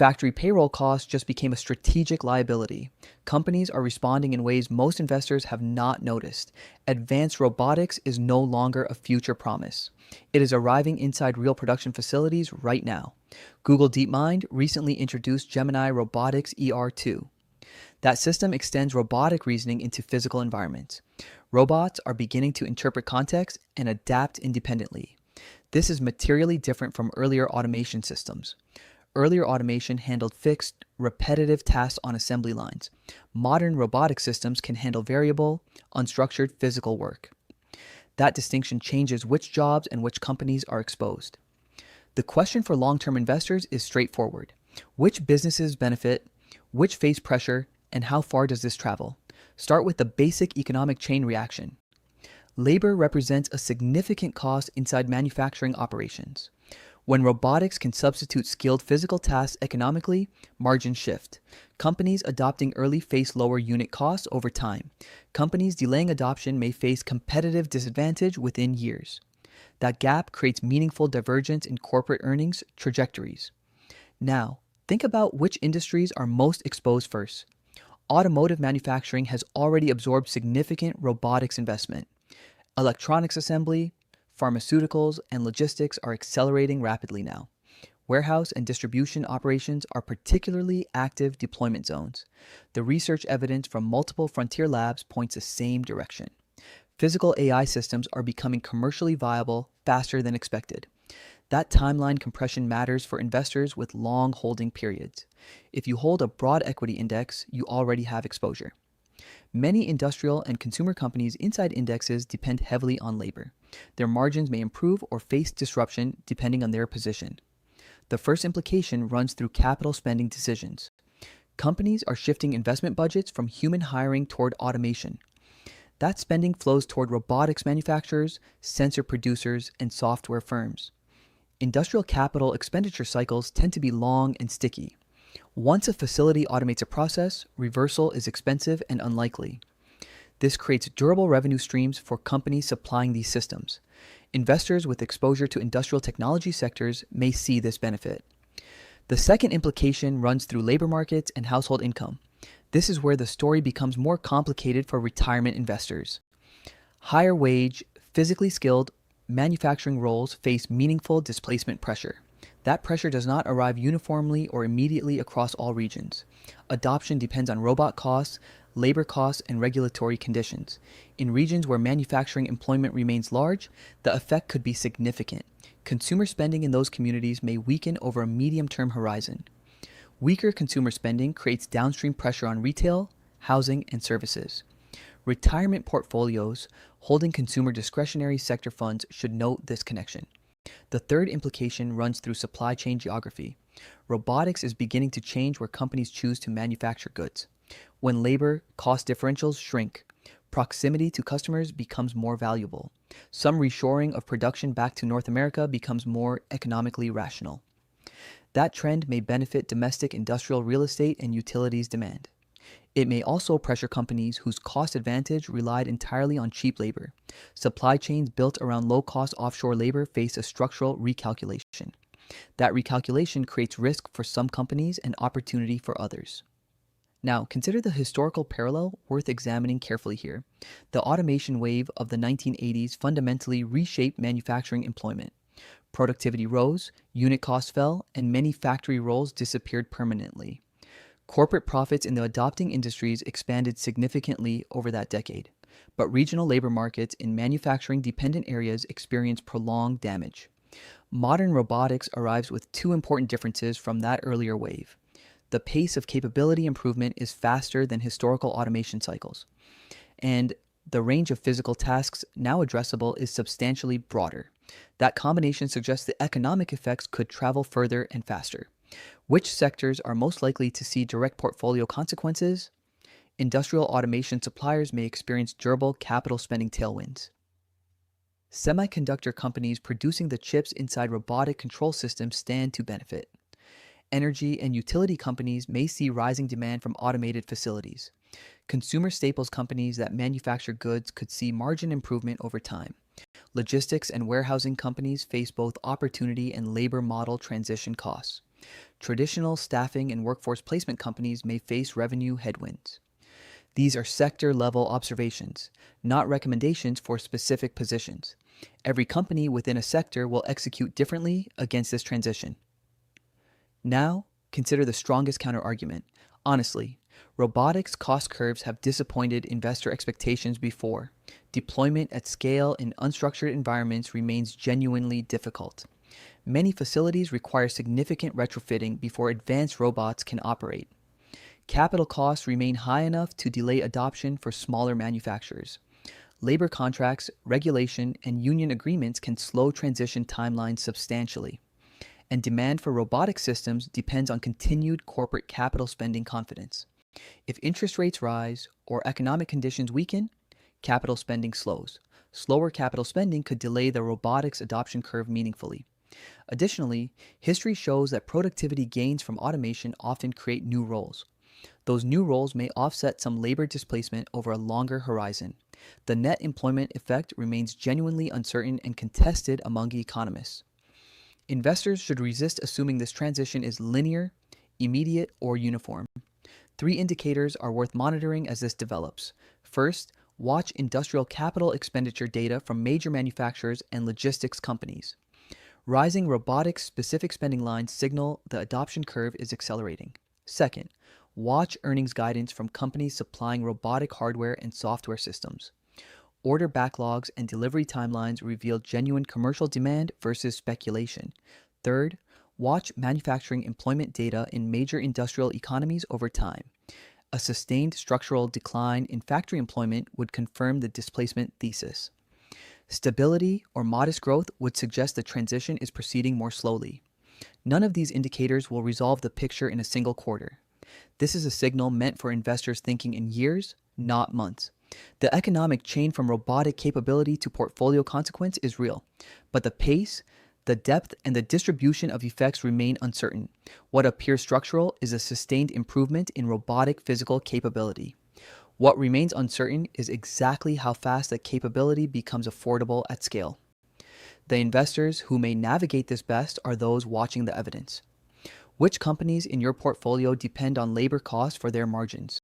Factory payroll costs just became a strategic liability. Companies are responding in ways most investors have not noticed. Advanced robotics is no longer a future promise. It is arriving inside real production facilities right now. Google DeepMind recently introduced Gemini Robotics ER2. That system extends robotic reasoning into physical environments. Robots are beginning to interpret context and adapt independently. This is materially different from earlier automation systems. Earlier automation handled fixed, repetitive tasks on assembly lines. Modern robotic systems can handle variable, unstructured physical work. That distinction changes which jobs and which companies are exposed. The question for long-term investors is straightforward. Which businesses benefit, which face pressure, and how far does this travel? Start with the basic economic chain reaction. Labor represents a significant cost inside manufacturing operations. When robotics can substitute skilled physical tasks economically, margins shift. Companies adopting early face lower unit costs over time. Companies delaying adoption may face competitive disadvantage within years. That gap creates meaningful divergence in corporate earnings trajectories. Now, think about which industries are most exposed first. Automotive manufacturing has already absorbed significant robotics investment. Electronics assembly, pharmaceuticals, and logistics are accelerating rapidly now. Warehouse and distribution operations are particularly active deployment zones. The research evidence from multiple frontier labs points the same direction. Physical AI systems are becoming commercially viable faster than expected. That timeline compression matters for investors with long holding periods. If you hold a broad equity index, you already have exposure. Many industrial and consumer companies inside indexes depend heavily on labor. Their margins may improve or face disruption depending on their position. The first implication runs through capital spending decisions. Companies are shifting investment budgets from human hiring toward automation. That spending flows toward robotics manufacturers, sensor producers, and software firms. Industrial capital expenditure cycles tend to be long and sticky. Once a facility automates a process, reversal is expensive and unlikely. This creates durable revenue streams for companies supplying these systems. Investors with exposure to industrial technology sectors may see this benefit. The second implication runs through labor markets and household income. This is where the story becomes more complicated for retirement investors. Higher wage, physically skilled manufacturing roles face meaningful displacement pressure. That pressure does not arrive uniformly or immediately across all regions. Adoption depends on robot costs, labor costs, and regulatory conditions. In regions where manufacturing employment remains large, the effect could be significant. Consumer spending in those communities may weaken over a medium-term horizon. Weaker consumer spending creates downstream pressure on retail, housing, and services. Retirement portfolios holding consumer discretionary sector funds should note this connection. The third implication runs through supply chain geography. Robotics is beginning to change where companies choose to manufacture goods. When labor cost differentials shrink, proximity to customers becomes more valuable. Some reshoring of production back to North America becomes more economically rational. That trend may benefit domestic industrial real estate and utilities demand. It may also pressure companies whose cost advantage relied entirely on cheap labor. Supply chains built around low-cost offshore labor face a structural recalculation. That recalculation creates risk for some companies and opportunity for others. Now, consider the historical parallel worth examining carefully here. The automation wave of the 1980s fundamentally reshaped manufacturing employment. Productivity rose, unit costs fell, and many factory roles disappeared permanently. Corporate profits in the adopting industries expanded significantly over that decade, but regional labor markets in manufacturing-dependent areas experienced prolonged damage. Modern robotics arrives with two important differences from that earlier wave. The pace of capability improvement is faster than historical automation cycles, and the range of physical tasks now addressable is substantially broader. That combination suggests the economic effects could travel further and faster. Which sectors are most likely to see direct portfolio consequences? Industrial automation suppliers may experience durable capital spending tailwinds. Semiconductor companies producing the chips inside robotic control systems stand to benefit. Energy and utility companies may see rising demand from automated facilities. Consumer staples companies that manufacture goods could see margin improvement over time. Logistics and warehousing companies face both opportunity and labor model transition costs. Traditional staffing and workforce placement companies may face revenue headwinds. These are sector level observations, not recommendations for specific positions. Every company within a sector will execute differently against this transition. Now, consider the strongest counterargument. Honestly, robotics cost curves have disappointed investor expectations before. Deployment at scale in unstructured environments remains genuinely difficult. Many facilities require significant retrofitting before advanced robots can operate. Capital costs remain high enough to delay adoption for smaller manufacturers. Labor contracts, regulation, and union agreements can slow transition timelines substantially. And demand for robotic systems depends on continued corporate capital spending confidence. If interest rates rise or economic conditions weaken, capital spending slows. Slower capital spending could delay the robotics adoption curve meaningfully. Additionally, history shows that productivity gains from automation often create new roles. Those new roles may offset some labor displacement over a longer horizon. The net employment effect remains genuinely uncertain and contested among economists. Investors should resist assuming this transition is linear, immediate, or uniform. 3 indicators are worth monitoring as this develops. First, watch industrial capital expenditure data from major manufacturers and logistics companies. Rising robotics-specific spending lines signal the adoption curve is accelerating. Second, watch earnings guidance from companies supplying robotic hardware and software systems. Order backlogs and delivery timelines reveal genuine commercial demand versus speculation. Third, watch manufacturing employment data in major industrial economies over time. A sustained structural decline in factory employment would confirm the displacement thesis. Stability or modest growth would suggest the transition is proceeding more slowly. None of these indicators will resolve the picture in a single quarter. This is a signal meant for investors thinking in years, not months. The economic chain from robotic capability to portfolio consequence is real, but the pace, the depth, and the distribution of effects remain uncertain. What appears structural is a sustained improvement in robotic physical capability. What remains uncertain is exactly how fast that capability becomes affordable at scale. The investors who may navigate this best are those watching the evidence. Which companies in your portfolio depend on labor costs for their margins?